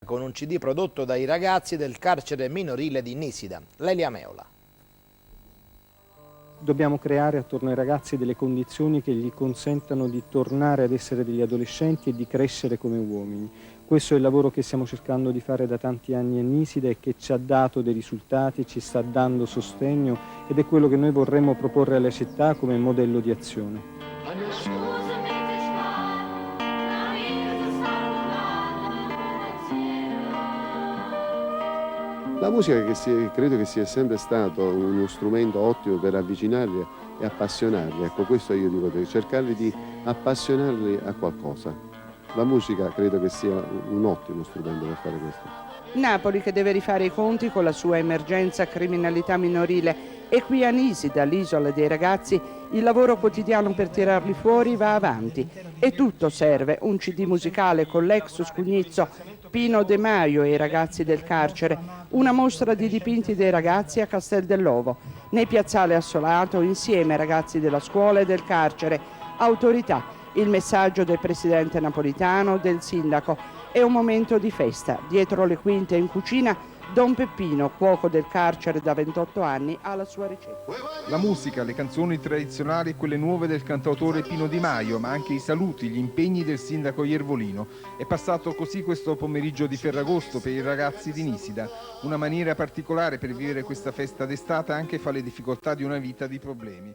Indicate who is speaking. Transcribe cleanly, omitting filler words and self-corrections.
Speaker 1: con un CD prodotto dai ragazzi del carcere minorile di Nisida. Lelia Meola.
Speaker 2: Dobbiamo creare attorno ai ragazzi delle condizioni che gli consentano di tornare ad essere degli adolescenti e di crescere come uomini. Questo è il lavoro che stiamo cercando di fare da tanti anni a Nisida e che ci ha dato dei risultati, ci sta dando sostegno ed è quello che noi vorremmo proporre alla città come modello di azione.
Speaker 3: La musica credo che sia sempre stato uno strumento ottimo per avvicinarli e appassionarli. Ecco, questo io dico, cercare di appassionarli a qualcosa. La musica credo che sia un ottimo strumento per fare questo.
Speaker 4: Napoli che deve rifare i conti con la sua emergenza criminalità minorile e qui a Nisida, l'isola dei ragazzi, il lavoro quotidiano per tirarli fuori va avanti e tutto serve, un CD musicale con l'ex Scugnizzo, Pino De Maio e i ragazzi del carcere, una mostra di dipinti dei ragazzi a Castel dell'Ovo, nei piazzale assolato insieme ai ragazzi della scuola e del carcere, autorità, il messaggio del presidente Napolitano, del sindaco. È un momento di festa. Dietro le quinte in cucina, Don Peppino, cuoco del carcere da 28 anni, ha la sua ricetta.
Speaker 5: La musica, le canzoni tradizionali e quelle nuove del cantautore Pino Di Maio, ma anche i saluti, gli impegni del sindaco Iervolino. È passato così questo pomeriggio di Ferragosto per i ragazzi di Nisida. Una maniera particolare per vivere questa festa d'estate anche fra le difficoltà di una vita di problemi.